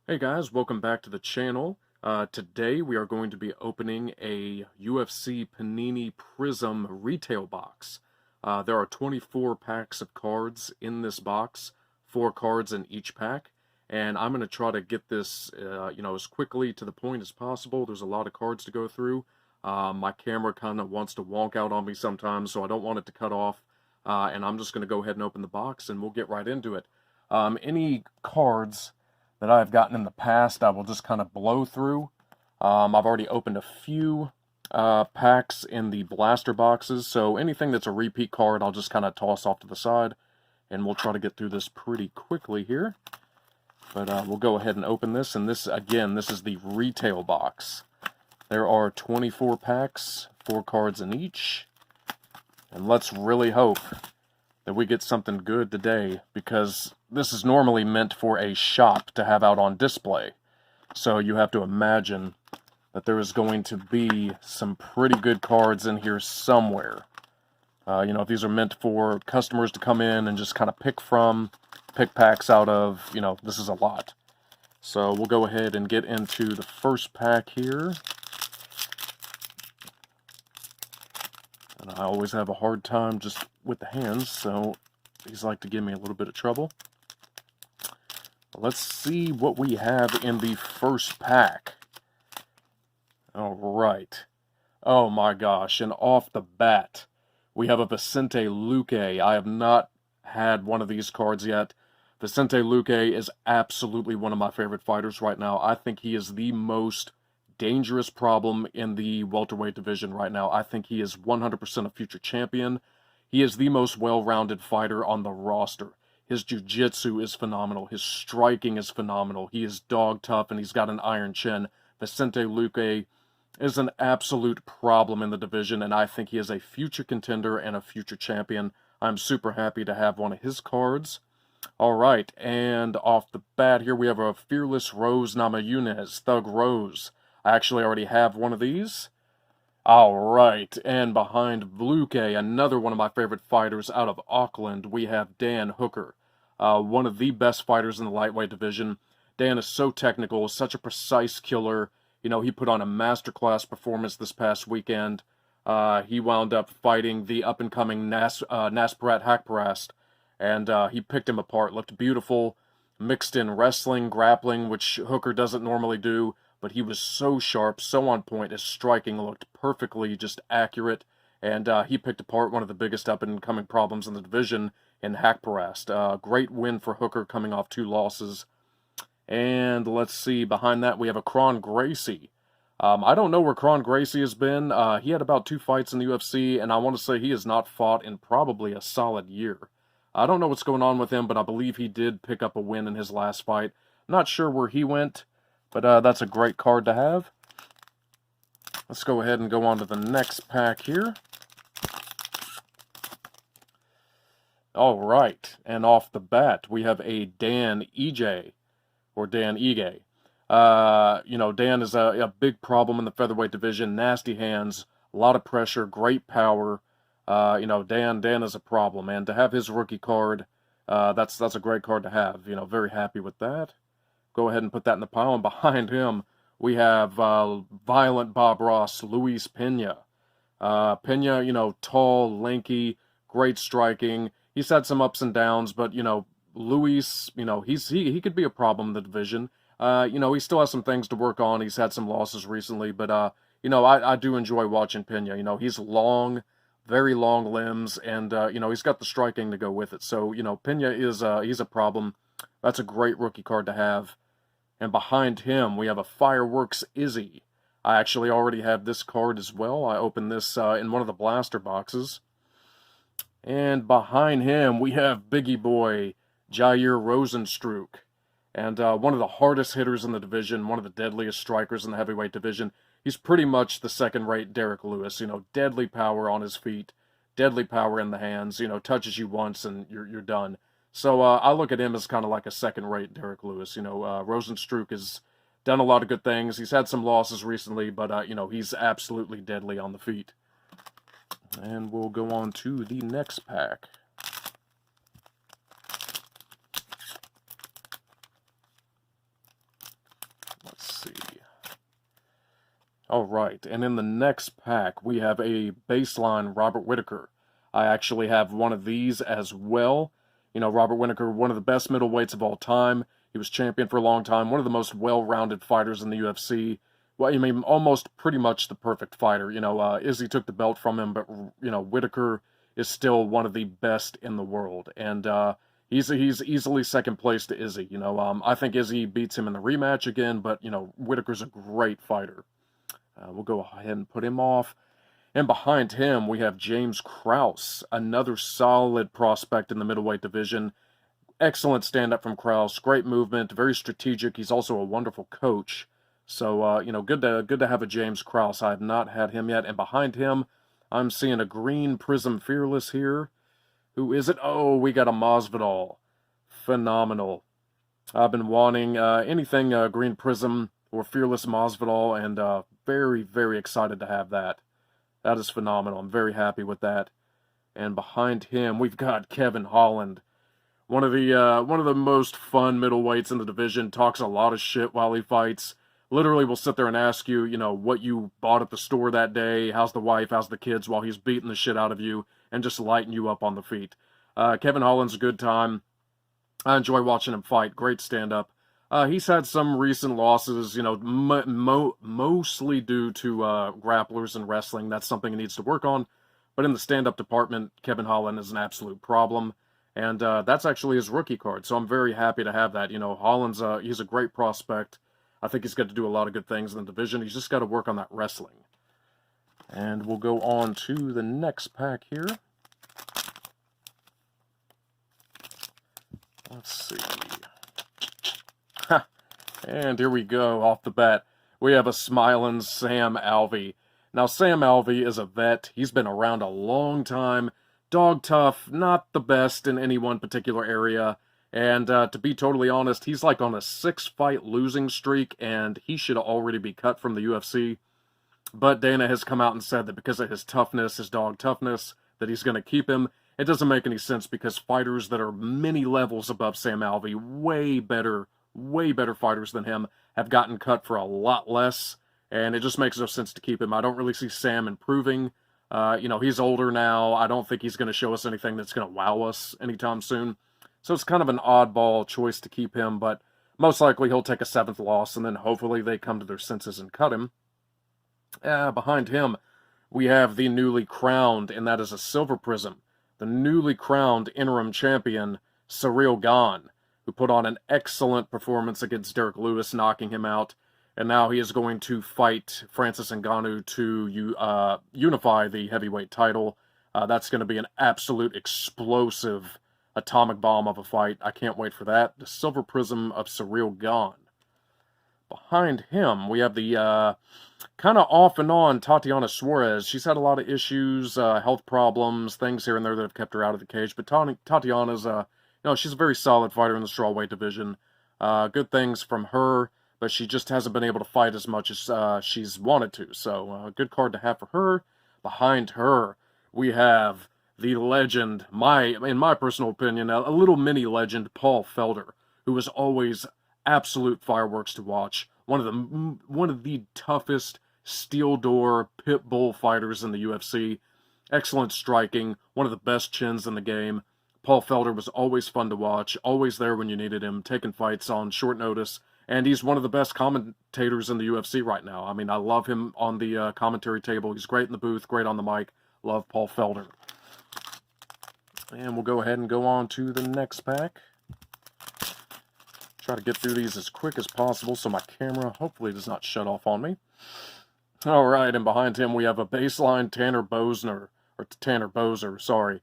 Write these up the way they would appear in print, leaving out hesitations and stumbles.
Hey guys, welcome back to the channel. Today we are going to be opening a UFC Panini Prizm retail box. There are 24 packs of cards in this box, 4 cards in each pack, and I'm going to try to get this, as quickly to the point as possible. There's a lot of cards to go through. My camera kind of wants to wonk out on me sometimes, so I don't want it to cut off, and I'm just going to go ahead and open the box, and we'll get right into it. Any cards that I've gotten in the past, I will just kind of blow through. I've already opened a few packs in the blaster boxes, so anything that's a repeat card, I'll just kind of toss off to the side, and we'll try to get through this pretty quickly here. But we'll go ahead and open this, and this, again, this is the retail box. There are 24 packs, 4 cards in each, and let's really hope that we get something good today, because this is normally meant for a shop to have out on display. So you have to imagine that there is going to be some pretty good cards in here somewhere. If these are meant for customers to come in and just kind of pick packs out of, this is a lot. So we'll go ahead and get into the first pack here. And I always have a hard time just with the hands, so these like to give me a little bit of trouble. Let's see what we have in the first pack. Alright. Oh my gosh, and off the bat, we have a Vicente Luque. I have not had one of these cards yet. Vicente Luque is absolutely one of my favorite fighters right now. I think he is the most dangerous problem in the welterweight division right now. I think he is 100% a future champion. He is the most well-rounded fighter on the roster. His jiu-jitsu is phenomenal. His striking is phenomenal. He is dog tough, and he's got an iron chin. Vicente Luque is an absolute problem in the division, and I think he is a future contender and a future champion. I'm super happy to have one of his cards. All right, and off the bat here, we have a Fearless Rose Namajunas, Thug Rose. I actually already have one of these. Alright, and behind Luque, another one of my favorite fighters out of Auckland, we have Dan Hooker. One of the best fighters in the lightweight division. Dan is so technical, such a precise killer. He put on a masterclass performance this past weekend. He wound up fighting the up-and-coming Nasparat Hakparast, and he picked him apart. Looked beautiful, mixed in wrestling, grappling, which Hooker doesn't normally do. But he was so sharp, so on point. His striking looked perfectly just accurate, and he picked apart one of the biggest up-and-coming problems in the division in Hakparast. Great win for Hooker, coming off 2 losses. And let's see, behind that we have a Kron Gracie. I don't know where Kron Gracie has been. He had about 2 fights in the UFC, and I want to say he has not fought in probably a solid year. I don't know what's going on with him, but I believe he did pick up a win in his last fight. Not sure where he went. But that's a great card to have. Let's go ahead and go on to the next pack here. Alright, and off the bat, we have a Dan EJ, or Dan Ige. Dan is a big problem in the featherweight division. Nasty hands, a lot of pressure, great power. Dan is a problem, and to have his rookie card, that's a great card to have. Very happy with that. Go ahead and put that in the pile, and behind him, we have Violent Bob Ross, Luis Pena. Pena, tall, lanky, great striking. He's had some ups and downs, but, Luis, he could be a problem in the division. He still has some things to work on. He's had some losses recently, but, I do enjoy watching Pena. He's long, very long limbs, and, he's got the striking to go with it. So, Pena is, he's a problem. That's a great rookie card to have. And behind him, we have a Fireworks Izzy. I actually already have this card as well. I opened this in one of the blaster boxes. And behind him, we have Biggie Boy, Jair Rosenstruck. And one of the hardest hitters in the division, one of the deadliest strikers in the heavyweight division. He's pretty much the second-rate Derek Lewis. Deadly power on his feet, deadly power in the hands. Touches you once and you're done. So I look at him as kind of like a second-rate Derek Lewis. Rosenstruck has done a lot of good things. He's had some losses recently, but, he's absolutely deadly on the feet. And we'll go on to the next pack. All right, and in the next pack, we have a baseline Robert Whitaker. I actually have one of these as well. You know, Robert Whitaker, one of the best middleweights of all time. He was champion for a long time, one of the most well-rounded fighters in the UFC. Well, I mean, almost pretty much the perfect fighter. You know, Izzy took the belt from him, but, you know, Whitaker is still one of the best in the world. And he's easily second place to Izzy. You know, I think Izzy beats him in the rematch again, but, you know, Whitaker's a great fighter. We'll go ahead and put him off. And behind him, we have James Krause, another solid prospect in the middleweight division. Excellent stand-up from Krause, great movement, very strategic. He's also a wonderful coach. So, you know, good to have a James Krause. I have not had him yet. And behind him, I'm seeing a green Prizm Fearless here. Who is it? Oh, we got a Masvidal. Phenomenal. I've been wanting anything Green Prizm or Fearless Masvidal, and very, very excited to have that. That is phenomenal. I'm very happy with that. And behind him, we've got Kevin Holland, one of the most fun middleweights in the division. Talks a lot of shit while he fights. Literally will sit there and ask you, you know, what you bought at the store that day, how's the wife, how's the kids, while he's beating the shit out of you and just lighting you up on the feet. Kevin Holland's a good time. I enjoy watching him fight. Great stand-up. He's had some recent losses, you know, mostly due to grapplers and wrestling. That's something he needs to work on. But in the stand-up department, Kevin Holland is an absolute problem. And that's actually his rookie card. So I'm very happy to have that. You know, Holland's he's a great prospect. I think he's got to do a lot of good things in the division. He's just got to work on that wrestling. And we'll go on to the next pack here. Let's see. And here we go, off the bat. We have a smiling Sam Alvey. Now, Sam Alvey is a vet. He's been around a long time. Dog tough, not the best in any one particular area. And to be totally honest, he's like on a 6-fight losing streak, and he should already be cut from the UFC. But Dana has come out and said that because of his toughness, his dog toughness, that he's going to keep him. It doesn't make any sense because fighters that are many levels above Sam Alvey, way better fighters than him, have gotten cut for a lot less. And it just makes no sense to keep him. I don't really see Sam improving. You know, he's older now. I don't think he's going to show us anything that's going to wow us anytime soon. So it's kind of an oddball choice to keep him, but most likely he'll take a 7th loss, and then hopefully they come to their senses and cut him. Behind him, we have the newly crowned, and that is a Silver Prizm, the newly crowned interim champion, Ciryl Gane, who put on an excellent performance against Derek Lewis, knocking him out. And now he is going to fight Francis Ngannou to unify the heavyweight title. That's going to be an absolute explosive atomic bomb of a fight. I can't wait for that. The Silver Prizm of Ciryl Gane. Behind him, we have the kind of off and on Tatiana Suarez. She's had a lot of issues, health problems, things here and there that have kept her out of the cage. But Tatiana's, you know, she's a very solid fighter in the strawweight division. Good things from her, but she just hasn't been able to fight as much as she's wanted to. So, good card to have for her. Behind her, we have the legend, in my personal opinion, a little mini legend, Paul Felder, who was always absolute fireworks to watch. One of the toughest steel door pit bull fighters in the UFC. Excellent striking, one of the best chins in the game. Paul Felder was always fun to watch, always there when you needed him, taking fights on short notice, and he's one of the best commentators in the UFC right now. I mean, I love him on the commentary table. He's great in the booth, great on the mic. Love Paul Felder. And we'll go ahead and go on to the next pack. Try to get through these as quick as possible so my camera hopefully does not shut off on me. Alright, and behind him we have a baseline Tanner Boser, sorry.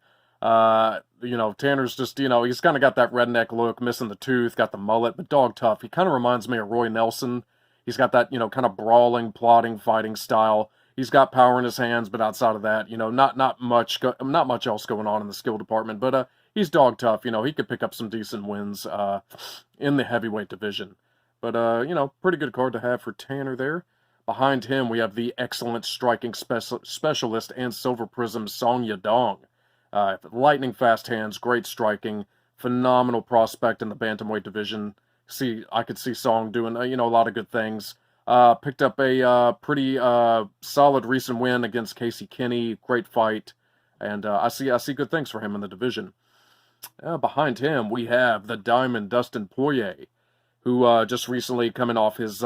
You know, Tanner's just, you know, he's kind of got that redneck look, missing the tooth, got the mullet, but dog tough. He kind of reminds me of Roy Nelson. He's got that, you know, kind of brawling, plotting, fighting style. He's got power in his hands, but outside of that, you know, not much else going on in the skill department. But he's dog tough. You know, he could pick up some decent wins in the heavyweight division. But you know, pretty good card to have for Tanner there. Behind him, we have the excellent striking specialist and Silver Prizm Song Yadong. Lightning fast hands, great striking, phenomenal prospect in the bantamweight division. I could see Song doing you know, a lot of good things. Picked up a pretty solid recent win against Casey Kenny. Great fight, and I see good things for him in the division. Behind him, we have the Diamond Dustin Poirier, who just recently coming off his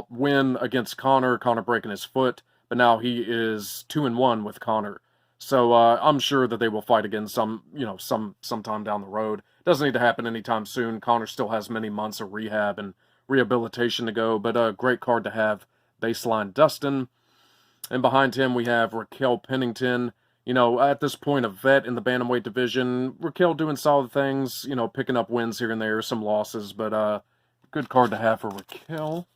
win against Conor. Conor breaking his foot, but now he is 2-1 with Conor. So I'm sure that they will fight again sometime down the road. Doesn't need to happen anytime soon. Conor still has many months of rehab and rehabilitation to go, but a great card to have. Baseline Dustin. And behind him, we have Raquel Pennington. At this point, a vet in the bantamweight division. Raquel doing solid things, picking up wins here and there, some losses, but good card to have for Raquel.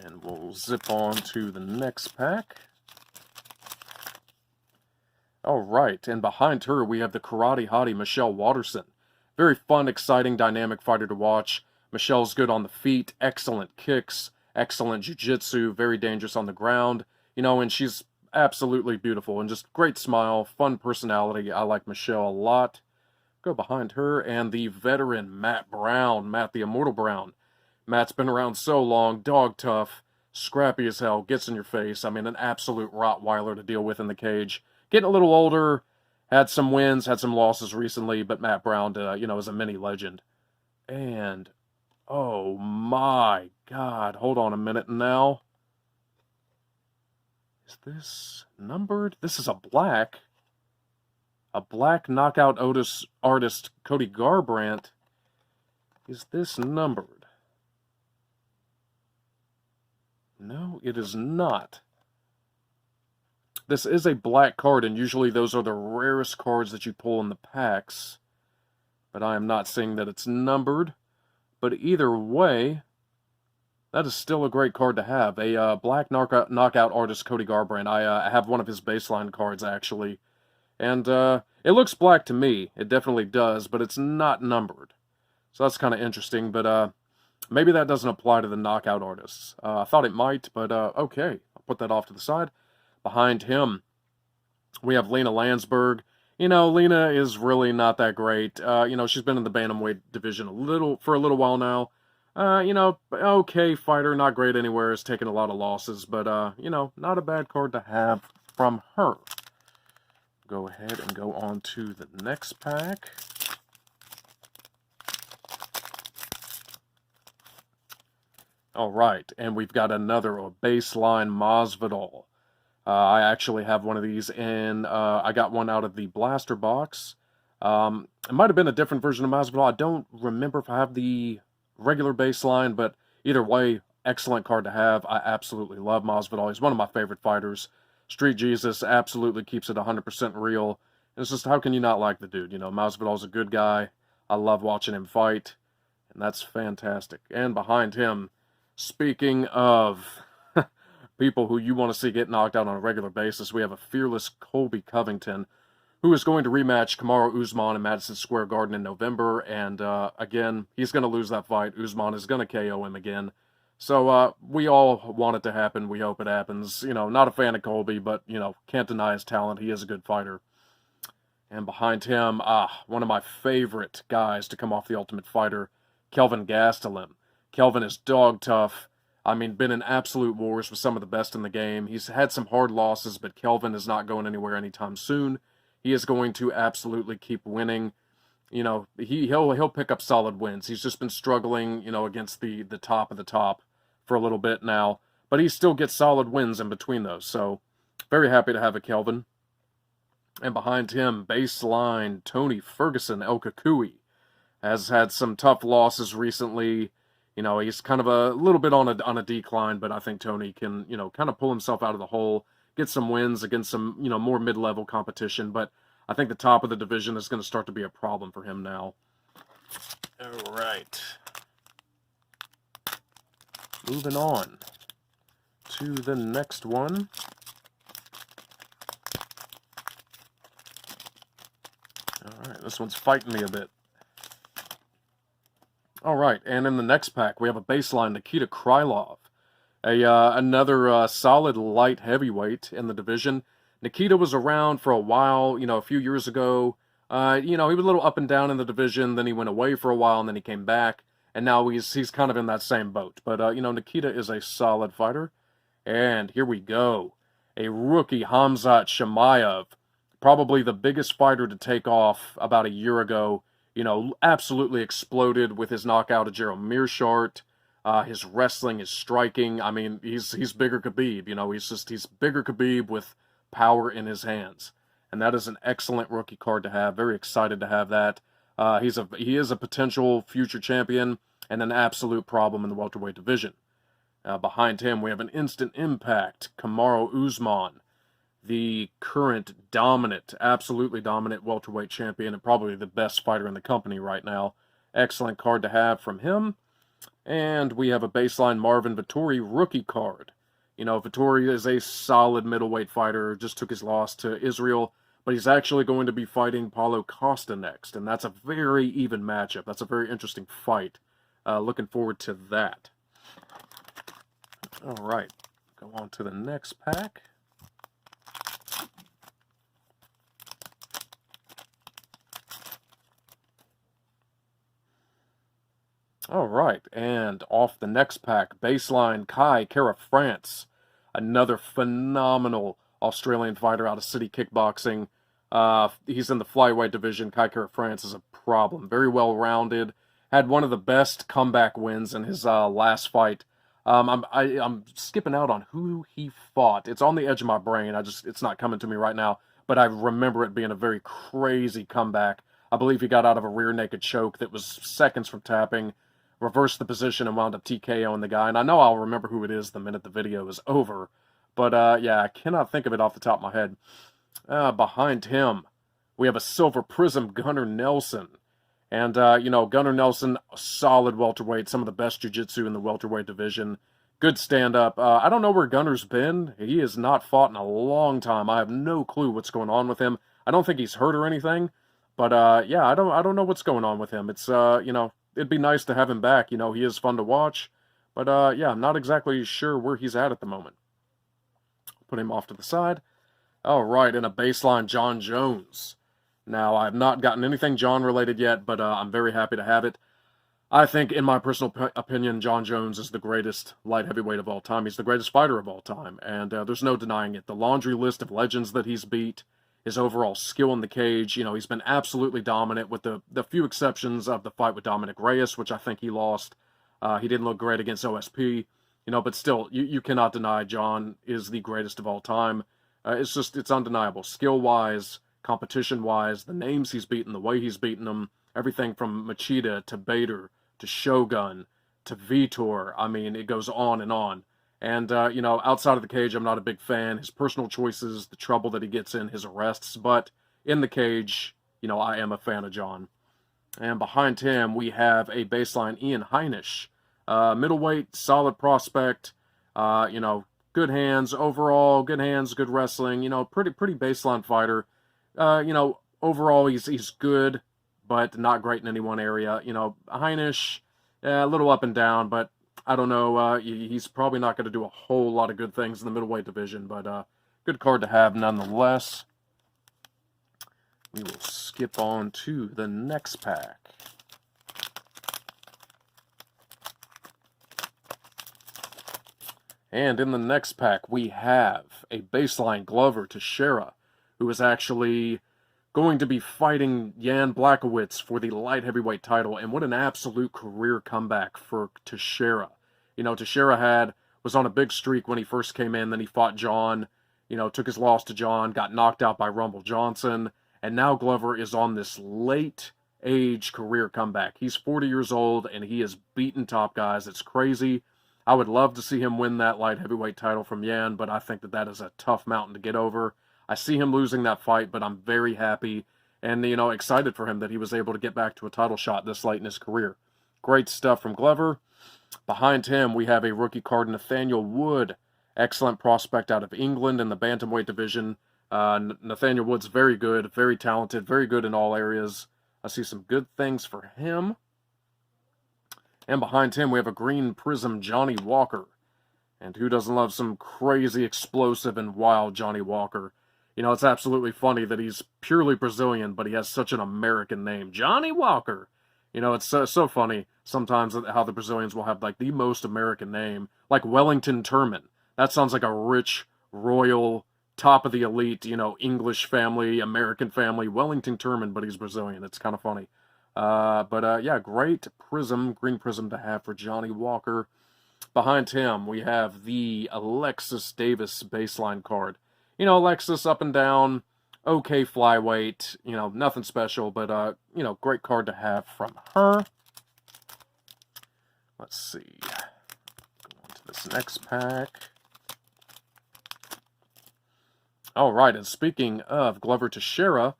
And we'll zip on to the next pack. All right, and behind her, we have the karate hottie, Michelle Waterson. Very fun, exciting, dynamic fighter to watch. Michelle's good on the feet, excellent kicks, excellent jiu-jitsu, very dangerous on the ground, and she's absolutely beautiful and just great smile, fun personality. I like Michelle a lot. Go behind her, and the veteran Matt Brown, Matt the Immortal Brown. Matt's been around so long, dog tough, scrappy as hell, gets in your face. I mean, an absolute Rottweiler to deal with in the cage. Getting a little older, had some wins, had some losses recently, but Matt Brown, is a mini legend. And, oh my God, hold on a minute now. Is this numbered? This is a black knockout artist, Cody Garbrandt. Is this numbered? No, it is not. This is a black card, and usually those are the rarest cards that you pull in the packs. But I am not saying that it's numbered. But either way, that is still a great card to have. A black knockout artist, Cody Garbrandt. I have one of his baseline cards, actually. And it looks black to me. It definitely does, but it's not numbered. So that's kind of interesting, but maybe that doesn't apply to the knockout artists. I thought it might, but okay. I'll put that off to the side. Behind him, we have Lena Landsberg. Lena is really not that great. She's been in the bantamweight division for a little while now. Okay fighter, not great anywhere, has taken a lot of losses, but, not a bad card to have from her. Go ahead and go on to the next pack. All right, and we've got another baseline Masvidal. I actually have one of these, and I got one out of the blaster box. It might have been a different version of Masvidal. I don't remember if I have the regular baseline, but either way, excellent card to have. I absolutely love Masvidal. He's one of my favorite fighters. Street Jesus absolutely keeps it 100% real. And it's just, how can you not like the dude? Masvidal's a good guy. I love watching him fight, and that's fantastic. And behind him, speaking of people who you want to see get knocked out on a regular basis, we have a fearless Colby Covington, who is going to rematch Kamaru Usman in Madison Square Garden in November. And again, he's going to lose that fight. Usman is going to KO him again. So we all want it to happen. We hope it happens. Not a fan of Colby, but, can't deny his talent. He is a good fighter. And behind him, one of my favorite guys to come off The Ultimate Fighter, Kelvin Gastelum. Kelvin is dog tough. I mean, been in absolute wars with some of the best in the game. He's had some hard losses, but Kelvin is not going anywhere anytime soon. He is going to absolutely keep winning. He'll pick up solid wins. He's just been struggling, against the top of the top for a little bit now, but he still gets solid wins in between those. So, very happy to have a Kelvin. And behind him, baseline Tony Ferguson, El Kakui, has had some tough losses recently. He's kind of a little bit on a decline, but I think Tony can, kind of pull himself out of the hole, get some wins against some, more mid-level competition. But I think the top of the division is going to start to be a problem for him now. All right. Moving on to the next one. All right, this one's fighting me a bit. All right, and in the next pack, we have a baseline Nikita Krylov, another solid light heavyweight in the division. Nikita was around for a while, a few years ago. He was a little up and down in the division, then he went away for a while, and then he came back. and now he's kind of in that same boat. But you know, Nikita is a solid fighter. And here we go. A rookie, Hamzat Chimaev, probably the biggest fighter to take off about a year ago. You know, absolutely exploded with his knockout of Gerald Meerschaert. His wrestling, his striking. I mean, he's bigger Khabib. You know, he's bigger Khabib with power in his hands, and that is an excellent rookie card to have. Very excited to have that. He is a potential future champion and an absolute problem in the welterweight division. Behind him, we have an instant impact, Kamaru Usman, the current dominant, absolutely dominant welterweight champion and probably the best fighter in the company right now. Excellent card to have from him. And we have a baseline Marvin Vettori rookie card. You know, Vettori is a solid middleweight fighter, just took his loss to Israel, but he's actually going to be fighting Paulo Costa next, and that's a very even matchup. That's a very interesting fight. Looking forward to that. All right, go on to the next pack. All right, and off the next pack, baseline Kai Kara France, another phenomenal Australian fighter out of City Kickboxing. He's in the flyweight division. Kai Kara France is a problem. Very well-rounded. Had one of the best comeback wins in his last fight. I'm skipping out on who he fought. It's on the edge of my brain. It's not coming to me right now. But I remember it being a very crazy comeback. I believe he got out of a rear naked choke that was seconds from tapping, reversed the position, and wound up TKOing the guy. And I know I'll remember who it is the minute the video is over. But yeah, I cannot think of it off the top of my head. Behind him, we have a Silver Prizm Gunnar Nelson. And, you know, Gunnar Nelson, solid welterweight, some of the best jiu-jitsu in the welterweight division. Good stand-up. I don't know where Gunnar's been. He has not fought in a long time. I have no clue what's going on with him. I don't think he's hurt or anything. But, yeah, I don't know what's going on with him. It's, you know, it'd be nice to have him back. You know, he is fun to watch. But, yeah, I'm not exactly sure where he's at the moment. Put him off to the side. All right, and a baseline John Jones. Now, I have not gotten anything John-related yet, but I'm very happy to have it. I think, in my personal opinion, John Jones is the greatest light heavyweight of all time. He's the greatest fighter of all time, and there's no denying it. The laundry list of legends that he's beat, his overall skill in the cage, you know, he's been absolutely dominant with the few exceptions of the fight with Dominic Reyes, which I think he lost. He didn't look great against OSP, you know, but still, you cannot deny John is the greatest of all time. It's undeniable. Skill-wise, competition-wise, the names he's beaten, the way he's beaten them, everything from Machida to Bader to Shogun to Vitor. I mean, it goes on and on. And, you know, outside of the cage, I'm not a big fan. His personal choices, the trouble that he gets in, his arrests. But in the cage, you know, I am a fan of John. And behind him, we have a baseline Ian Heinisch. Middleweight, solid prospect, you know, good hands overall, good hands, good wrestling, you know, pretty baseline fighter. You know, overall he's good, but not great in any one area. You know, Heinisch, a little up and down, but I don't know. He's probably not going to do a whole lot of good things in the middleweight division, but good card to have nonetheless. We will skip on to the next pack. And in the next pack, we have a baseline Glover Teixeira, who is actually going to be fighting Jan Blachowicz for the light heavyweight title. And what an absolute career comeback for Teixeira. You know, Teixeira was on a big streak when he first came in. Then he fought John, you know, took his loss to John, got knocked out by Rumble Johnson. And now Glover is on this late age career comeback. He's 40 years old, and he has beaten top guys. It's crazy. I would love to see him win that light heavyweight title from Yan, but I think that is a tough mountain to get over. I see him losing that fight, but I'm very happy and, you know, excited for him that he was able to get back to a title shot this late in his career. Great stuff from Glover. Behind him, we have a rookie card, Nathaniel Wood. Excellent prospect out of England in the bantamweight division. Nathaniel Wood's very good, very talented, very good in all areas. I see some good things for him. And behind him, we have a green Prizm Johnny Walker. And who doesn't love some crazy, explosive, and wild Johnny Walker? You know, it's absolutely funny that he's purely Brazilian, but he has such an American name. Johnny Walker. You know, it's so funny sometimes how the Brazilians will have like the most American name, like Wellington Turman. That sounds like a rich, royal, top of the elite, you know, English family, American family, Wellington Turman, but he's Brazilian. It's kind of funny. Yeah, great prism, green prism to have for Johnny Walker. Behind him, we have the Alexis Davis baseline card. You know, Alexis up and down, okay flyweight, you know, nothing special, but, you know, great card to have from her. Let's see. Go on to this next pack. All right, and speaking of Glover Teixeira,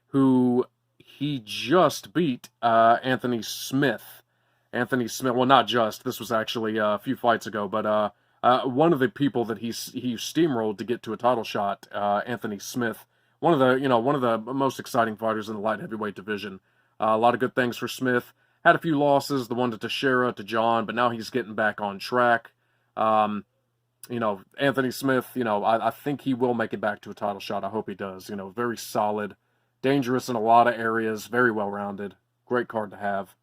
who he just beat Anthony Smith. Anthony Smith, well, not just. This was actually a few fights ago, but one of the people that he steamrolled to get to a title shot, Anthony Smith, one of the most exciting fighters in the light heavyweight division. A lot of good things for Smith. Had a few losses, the one to Teixeira, to John, but now he's getting back on track. You know, Anthony Smith, you know, I think he will make it back to a title shot. I hope he does. You know, very solid, dangerous in a lot of areas, very well-rounded. Great card to have.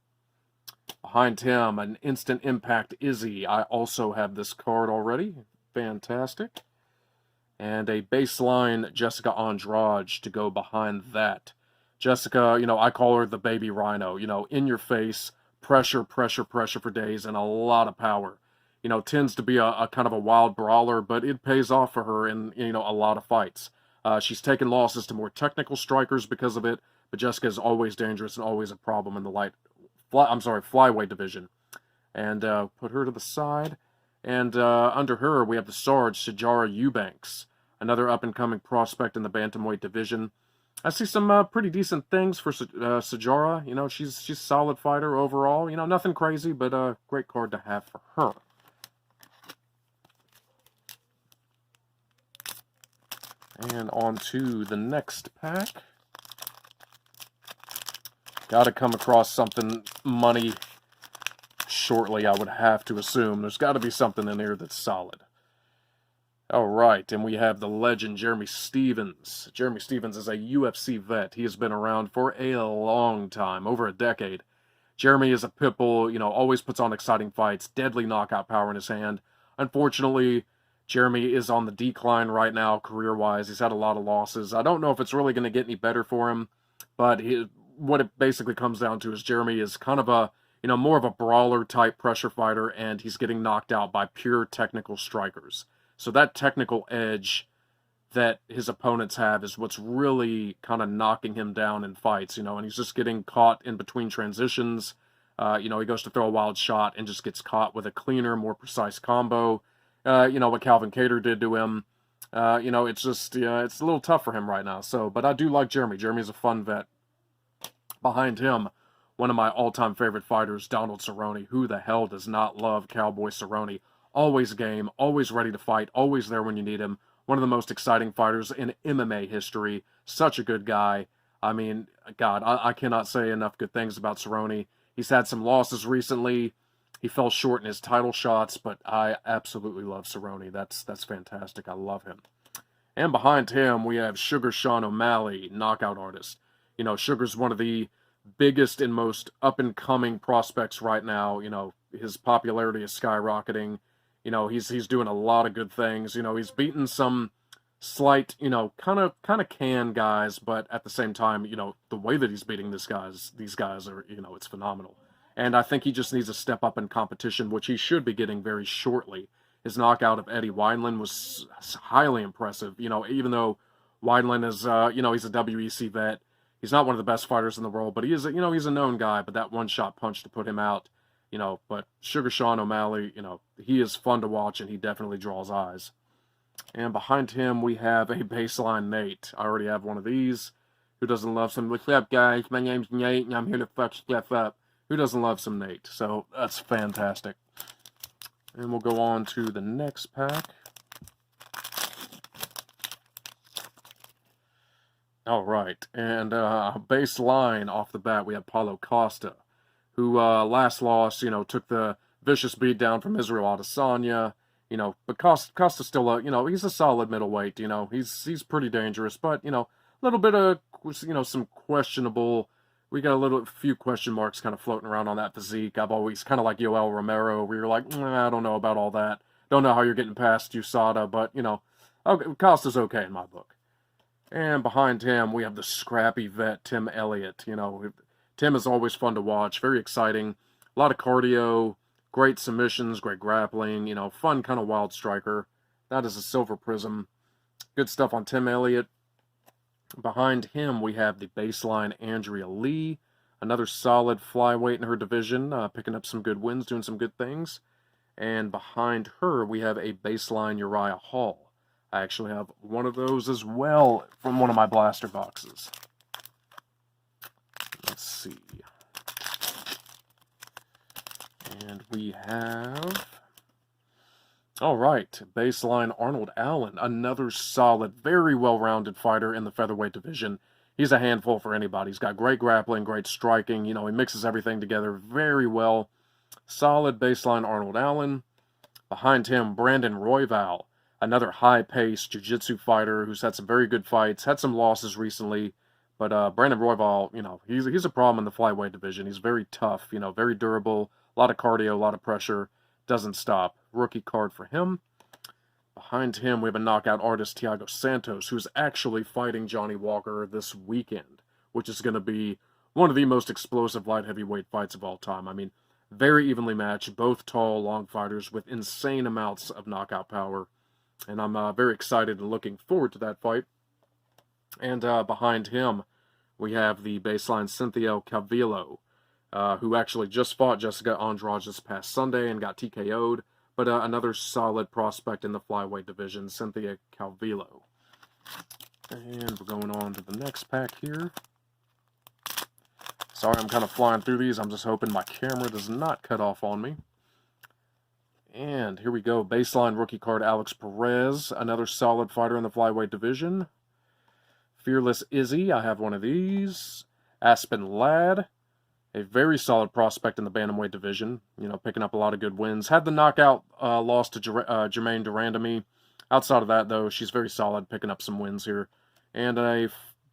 Behind him, an instant impact Izzy. I also have this card already. Fantastic. And a baseline Jessica Andrade to go behind that. Jessica, you know, I call her the baby rhino. You know, in your face, pressure, pressure, pressure for days, and a lot of power. You know, tends to be a kind of a wild brawler, but it pays off for her in, you know, a lot of fights. She's taken losses to more technical strikers because of it, but Jessica is always dangerous and always a problem in the flyweight division. And put her to the side. And under her, we have the Sarge Sijara Eubanks, another up-and-coming prospect in the bantamweight division. I see some pretty decent things for Sijara. You know, she's a solid fighter overall. You know, nothing crazy, but a great card to have for her. And on to the next pack. Got to come across something money shortly, I would have to assume. There's got to be something in here that's solid. All right, and we have the legend Jeremy Stephens. Jeremy Stephens is a UFC vet. He has been around for a long time, over a decade. Jeremy is a pit bull, you know, always puts on exciting fights, deadly knockout power in his hand. Unfortunately, Jeremy is on the decline right now, career-wise. He's had a lot of losses. I don't know if it's really going to get any better for him, but what it basically comes down to is Jeremy is kind of a, you know, more of a brawler-type pressure fighter, and he's getting knocked out by pure technical strikers. So that technical edge that his opponents have is what's really kind of knocking him down in fights, you know, and he's just getting caught in between transitions. You know, he goes to throw a wild shot and just gets caught with a cleaner, more precise combo. You know, what Calvin Kattar did to him. You know, it's just, it's a little tough for him right now. So, but I do like Jeremy. Jeremy's a fun vet. Behind him, one of my all-time favorite fighters, Donald Cerrone. Who the hell does not love Cowboy Cerrone? Always game, always ready to fight, always there when you need him. One of the most exciting fighters in MMA history. Such a good guy. I mean, God, I cannot say enough good things about Cerrone. He's had some losses recently. He fell short in his title shots, but I absolutely love Cerrone. That's fantastic. I love him. And behind him, we have Sugar Sean O'Malley, knockout artist. You know, Sugar's one of the biggest and most up-and-coming prospects right now. You know, his popularity is skyrocketing. You know, he's doing a lot of good things. You know, he's beaten some slight, you know, kind of can guys, but at the same time, you know, the way that he's beating these guys are, you know, it's phenomenal. And I think he just needs to step up in competition, which he should be getting very shortly. His knockout of Eddie Wineland was highly impressive. You know, even though Wineland is, you know, he's a WEC vet. He's not one of the best fighters in the world, but he is, you know, he's a known guy. But that one-shot punch to put him out, you know, but Sugar Sean O'Malley, you know, he is fun to watch, and he definitely draws eyes. And behind him, we have a baseline Nate. I already have one of these. Who doesn't love some, what's up, guys? My name's Nate, and I'm here to fuck stuff up. Who doesn't love some Nate? So that's fantastic. And we'll go on to the next pack. All right, and baseline off the bat, we have Paulo Costa, who last loss, you know, took the vicious beat down from Israel Adesanya. You know, but Costa's still a, you know, he's a solid middleweight. You know, he's pretty dangerous, but you know, a little bit of, you know, some questionable we got a few question marks kind of floating around on that physique. I've always kind of like Yoel Romero, where you're like, I don't know about all that. Don't know how you're getting past USADA, but, you know, okay, Costa's okay in my book. And behind him, we have the scrappy vet, Tim Elliott. You know, Tim is always fun to watch, very exciting. A lot of cardio, great submissions, great grappling, you know, fun kind of wild striker. That is a silver prism. Good stuff on Tim Elliott. Behind him, we have the baseline Andrea Lee, another solid flyweight in her division, picking up some good wins, doing some good things. And behind her, we have a baseline Uriah Hall. I actually have one of those as well from one of my blaster boxes. Let's see. And we have... All right, baseline Arnold Allen, another solid, very well-rounded fighter in the featherweight division. He's a handful for anybody. He's got great grappling, great striking. You know, he mixes everything together very well. Solid baseline Arnold Allen. Behind him, Brandon Royval, another high-paced jiu-jitsu fighter who's had some very good fights, had some losses recently. But Brandon Royval, you know, he's a problem in the flyweight division. He's very tough, you know, very durable, a lot of cardio, a lot of pressure. Doesn't stop. Rookie card for him. Behind him, we have a knockout artist, Thiago Santos, who's actually fighting Johnny Walker this weekend, which is going to be one of the most explosive light heavyweight fights of all time. I mean, very evenly matched, both tall, long fighters with insane amounts of knockout power. And I'm very excited and looking forward to that fight. And behind him, we have the baseline Cynthia Calvillo, who actually just fought Jessica Andrade this past Sunday and got TKO'd, but another solid prospect in the flyweight division, Cynthia Calvillo. And we're going on to the next pack here. Sorry, I'm kind of flying through these. I'm just hoping my camera does not cut off on me. And here we go. Baseline rookie card, Alex Perez, another solid fighter in the flyweight division. Fearless Izzy, I have one of these. Aspen Ladd, a very solid prospect in the bantamweight division, you know, picking up a lot of good wins. Had the knockout loss to Jermaine Durandamy. Outside of that, though, she's very solid, picking up some wins here. And a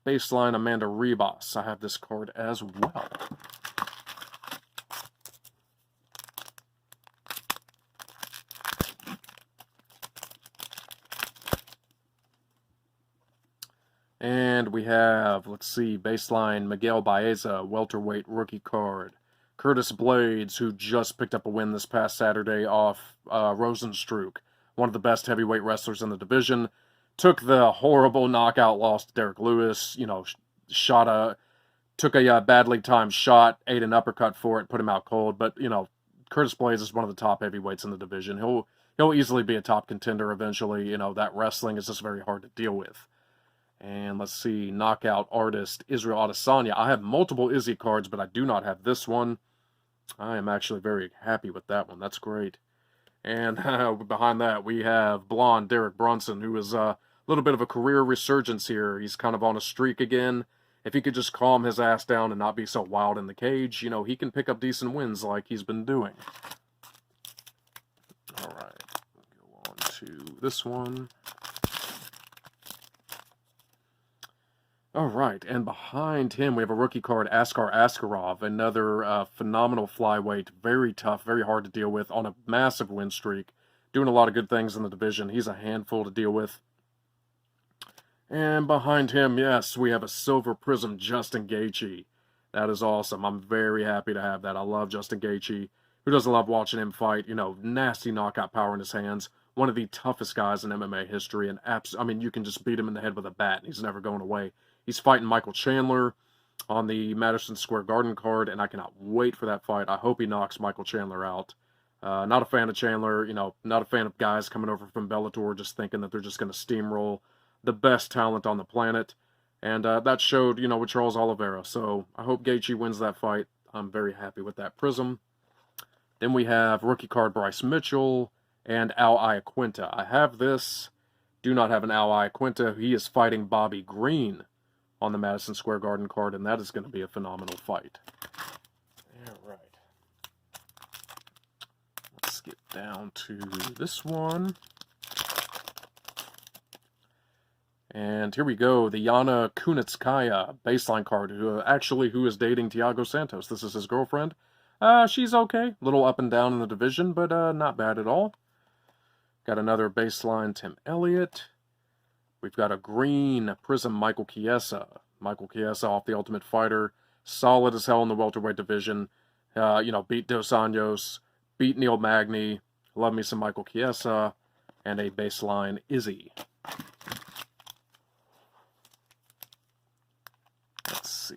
baseline Amanda Ribas. I have this card as well. And we have, let's see, baseline Miguel Baeza, welterweight rookie card. Curtis Blades, who just picked up a win this past Saturday off Rosenstruck, one of the best heavyweight wrestlers in the division. Took the horrible knockout loss to Derek Lewis, you know, took a badly timed shot, ate an uppercut for it, put him out cold. But, you know, Curtis Blades is one of the top heavyweights in the division. He'll easily be a top contender eventually. You know, that wrestling is just very hard to deal with. And let's see, knockout artist Israel Adesanya. I have multiple Izzy cards, but I do not have this one. I am actually very happy with that one. That's great. And behind that, we have blonde Derek Brunson, who is a little bit of a career resurgence here. He's kind of on a streak again. If he could just calm his ass down and not be so wild in the cage, you know, he can pick up decent wins like he's been doing. All right, we'll go on to this one. All right, and behind him, we have a rookie card, Askar Askarov, another phenomenal flyweight, very tough, very hard to deal with, on a massive win streak, doing a lot of good things in the division. He's a handful to deal with. And behind him, yes, we have a silver prism, Justin Gaethje. That is awesome. I'm very happy to have that. I love Justin Gaethje. Who doesn't love watching him fight? You know, nasty knockout power in his hands. One of the toughest guys in MMA history, and I mean, you can just beat him in the head with a bat, and he's never going away. He's fighting Michael Chandler on the Madison Square Garden card, and I cannot wait for that fight. I hope he knocks Michael Chandler out. Not a fan of Chandler, you know, not a fan of guys coming over from Bellator just thinking that they're just going to steamroll the best talent on the planet. And that showed, you know, with Charles Oliveira. So I hope Gaethje wins that fight. I'm very happy with that prism. Then we have rookie card Bryce Mitchell and Al Iaquinta. I have this. Do not have an Al Iaquinta. He is fighting Bobby Green on the Madison Square Garden card, and that is going to be a phenomenal fight. All right. Let's get down to this one. And here we go, the Yana Kunitskaya baseline card, who is dating Thiago Santos. This is his girlfriend. She's okay. Little up and down in the division, but not bad at all. Got another baseline Tim Elliott. We've got a green Prizm Michael Chiesa. Michael Chiesa off the Ultimate Fighter. Solid as hell in the welterweight division. Beat Dos Anjos, beat Neil Magny. Love me some Michael Chiesa. And a baseline Izzy. Let's see.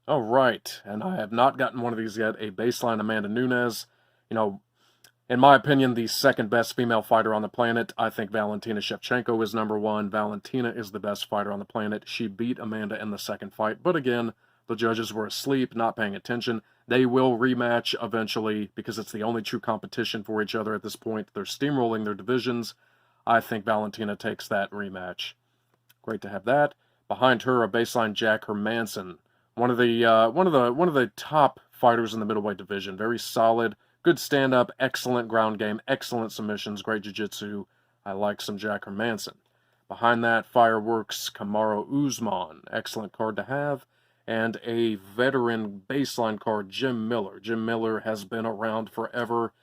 All right, and I have not gotten one of these yet. A baseline Amanda Nunes. In my opinion, the second best female fighter on the planet. I think Valentina Shevchenko is number one. Valentina is the best fighter on the planet. She beat Amanda in the second fight, but again, the judges were asleep, not paying attention. They will rematch eventually because it's the only true competition for each other at this point. They're steamrolling their divisions. I think Valentina takes that rematch. Great to have that. Behind her, a baseline Jack Hermanson, one of the top fighters in the middleweight division. Very solid, good stand-up, excellent ground game, excellent submissions, great jiu-jitsu. I like some Jack Hermanson. Behind that, Fireworks Kamaru Usman, excellent card to have. And a veteran baseline card, Jim Miller. Jim Miller has been around forever,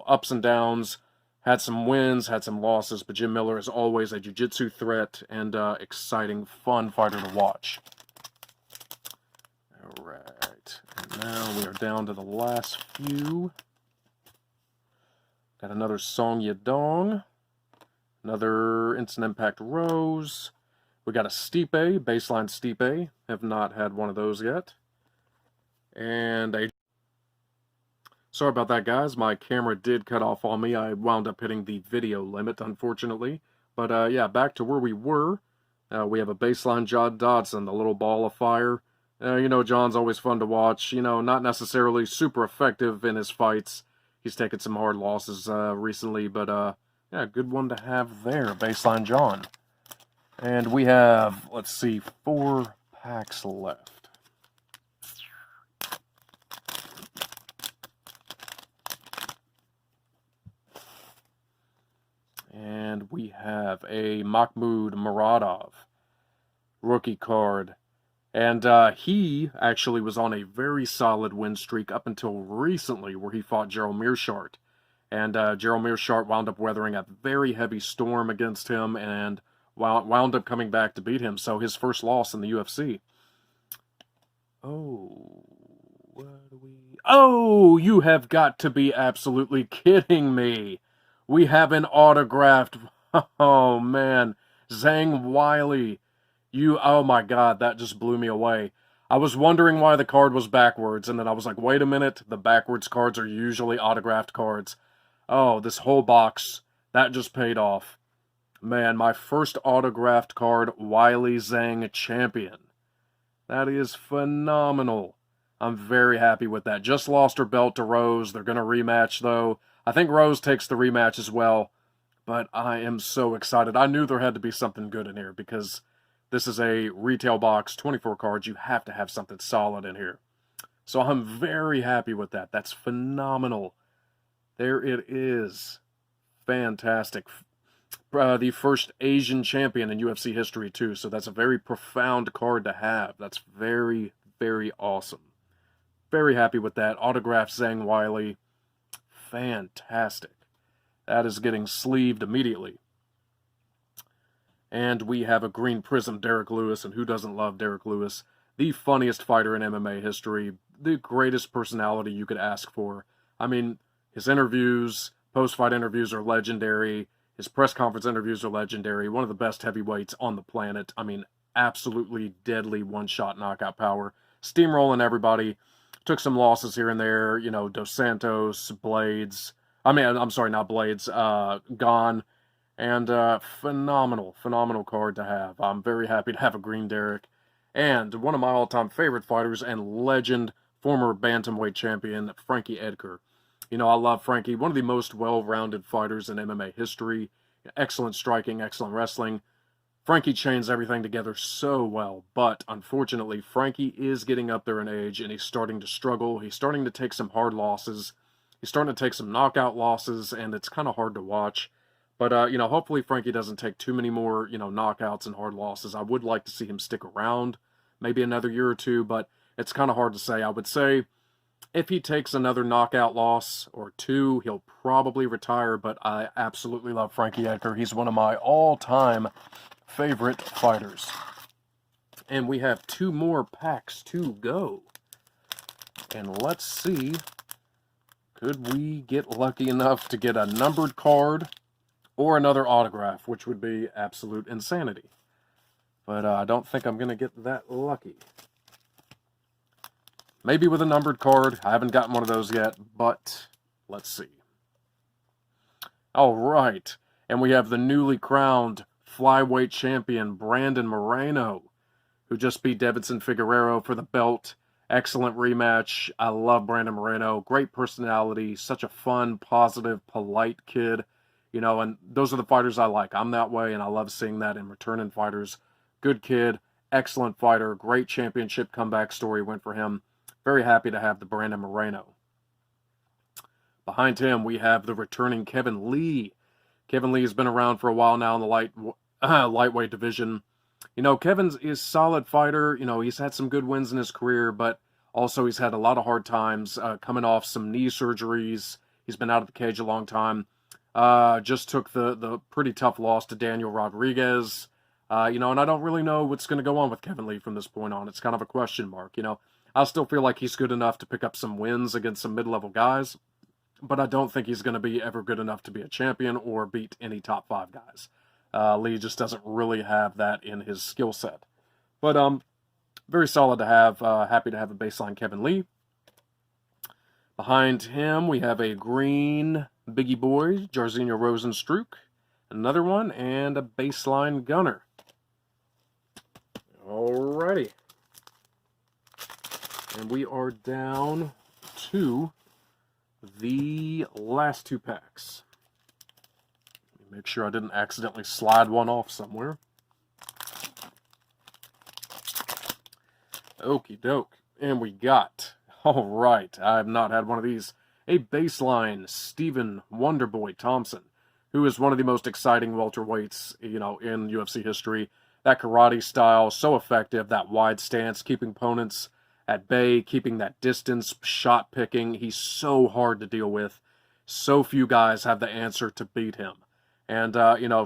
ups and downs, had some wins, had some losses, but Jim Miller is always a jiu-jitsu threat and exciting, fun fighter to watch. All right, and now we are down to the last few. Got another Song Yadong, another Instant Impact Rose. We got a Stipe, baseline Stipe. Have not had one of those yet. And a... Sorry about that, guys. My camera did cut off on me. I wound up hitting the video limit, unfortunately. But, yeah, back to where we were. We have a baseline John Dodson, the little ball of fire. John's always fun to watch. Not necessarily super effective in his fights. He's taken some hard losses recently, but, yeah, good one to have there, baseline John. And we have, let's see, 4 packs left. And we have a Mahmoud Muradov rookie card. And he actually was on a very solid win streak up until recently where he fought Gerald Meerschaert. And Gerald Meerschaert wound up weathering a very heavy storm against him and wound up coming back to beat him. So his first loss in the UFC. Oh, what do we... Oh, you have got to be absolutely kidding me. We have an autographed... Oh, man. Zhang Weili. Oh my God, that just blew me away. I was wondering why the card was backwards, and then I was like, wait a minute, the backwards cards are usually autographed cards. Oh, this whole box, that just paid off. Man, my first autographed card, Weili Zhang champion. That is phenomenal. I'm very happy with that. Just lost her belt to Rose. They're going to rematch, though. I think Rose takes the rematch as well. But I am so excited. I knew there had to be something good in here because this is a retail box, 24 cards. You have to have something solid in here. So I'm very happy with that. That's phenomenal. There it is. Fantastic. The first Asian champion in UFC history, too. So that's a very profound card to have. That's very, very awesome. Very happy with that. Autographed Zhang Weili. Fantastic. That is getting sleeved immediately. And we have a green Prizm Derek Lewis, and who doesn't love Derek Lewis? The funniest fighter in MMA history. The greatest personality you could ask for. I mean, his interviews, post-fight interviews are legendary. His press conference interviews are legendary. One of the best heavyweights on the planet. I mean, absolutely deadly one-shot knockout power. Steamrolling everybody. Took some losses here and there. Dos Santos, Blades. I'm sorry, not Blades. Gone. And phenomenal card to have. I'm very happy to have a green Derek. And one of my all-time favorite fighters and legend, former bantamweight champion, Frankie Edgar. I love Frankie. One of the most well-rounded fighters in MMA history. Excellent striking, excellent wrestling. Frankie chains everything together so well. But, unfortunately, Frankie is getting up there in age, and he's starting to struggle. He's starting to take some hard losses. He's starting to take some knockout losses, and it's kind of hard to watch. But, hopefully Frankie doesn't take too many more, knockouts and hard losses. I would like to see him stick around maybe another year or two, but it's kind of hard to say. I would say if he takes another knockout loss or two, he'll probably retire, but I absolutely love Frankie Edgar. He's one of my all-time favorite fighters. And we have 2 more packs to go. And let's see, could we get lucky enough to get a numbered card or another autograph, which would be absolute insanity. But I don't think I'm going to get that lucky. Maybe with a numbered card. I haven't gotten one of those yet, but let's see. All right, and we have the newly crowned flyweight champion, Brandon Moreno, who just beat Devinson Figueiredo for the belt. Excellent rematch. I love Brandon Moreno. Great personality. Such a fun, positive, polite kid. And those are the fighters I like. I'm that way, and I love seeing that in returning fighters. Good kid, excellent fighter, great championship comeback story went for him. Very happy to have the Brandon Moreno. Behind him, we have the returning Kevin Lee. Kevin Lee has been around for a while now in the lightweight division. Kevin's is a solid fighter. He's had some good wins in his career, but also he's had a lot of hard times coming off some knee surgeries. He's been out of the cage a long time. Just took the pretty tough loss to Daniel Rodriguez. And I don't really know what's going to go on with Kevin Lee from this point on. It's kind of a question mark. I still feel like he's good enough to pick up some wins against some mid-level guys, but I don't think he's going to be ever good enough to be a champion or beat any top 5 guys. Lee just doesn't really have that in his skill set. But very solid to have. Happy to have a baseline Kevin Lee. Behind him, we have a green Biggie Boy, Jairzinho Rosenstruck. Another one, and a baseline Gunner. Alrighty. And we are down to the last 2 packs. Make sure I didn't accidentally slide one off somewhere. Okie doke. And we got, alright, I have not had one of these, a baseline Stephen Wonderboy Thompson, who is one of the most exciting welterweights, in UFC history. That karate style, so effective, that wide stance, keeping opponents at bay, keeping that distance, shot picking. He's so hard to deal with. So few guys have the answer to beat him. And,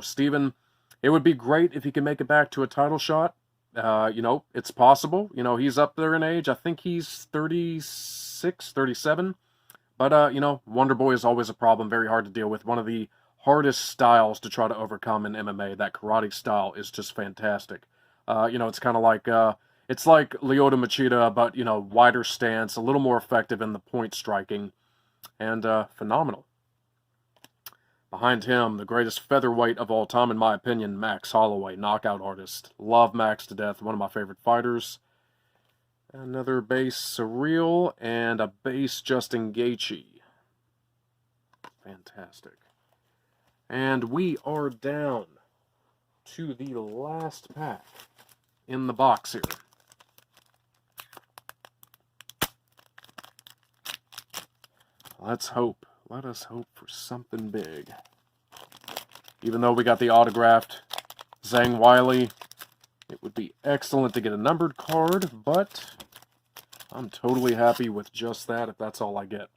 Steven, it would be great if he could make it back to a title shot. It's possible. He's up there in age. I think he's 36, 37. But, Wonderboy is always a problem, very hard to deal with. One of the hardest styles to try to overcome in MMA. That karate style is just fantastic. It's kind of like, it's like Lyoto Machida, but, wider stance, a little more effective in the point striking, and phenomenal. Behind him, the greatest featherweight of all time, in my opinion, Max Holloway, knockout artist. Love Max to death, one of my favorite fighters. Another base Surreal, and a base Justin Gaethje. Fantastic. And we are down to the last pack in the box here. Let's hope. Let us hope for something big. Even though we got the autographed Zhang Weili, it would be excellent to get a numbered card, but I'm totally happy with just that if that's all I get.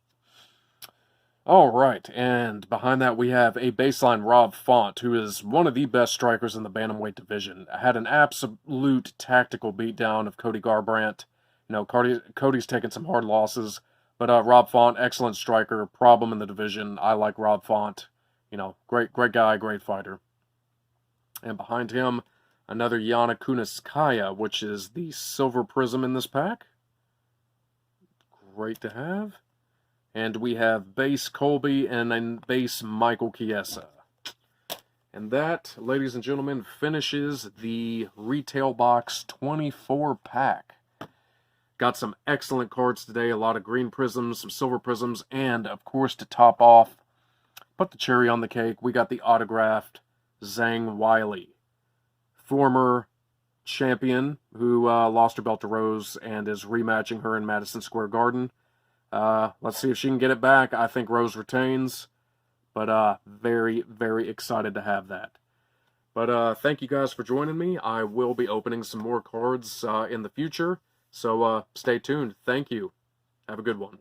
All right, and behind that we have a baseline Rob Font, who is one of the best strikers in the bantamweight division. Had an absolute tactical beatdown of Cody Garbrandt. Cody's taken some hard losses, but Rob Font, excellent striker, problem in the division. I like Rob Font. Great guy, great fighter. And behind him, another Yana Kunitskaya, which is the silver prism in this pack. Great to have. And we have base Colby and then base Michael Chiesa. And that, ladies and gentlemen, finishes the retail box 24 pack. Got some excellent cards today, a lot of green prisms, some silver prisms, and, of course, to top off, put the cherry on the cake, we got the autographed Zhang Weili, former champion who lost her belt to Rose and is rematching her in Madison Square Garden. Let's see if she can get it back. I think Rose retains, but very, very excited to have that. But thank you guys for joining me. I will be opening some more cards in the future, so stay tuned. Thank you. Have a good one.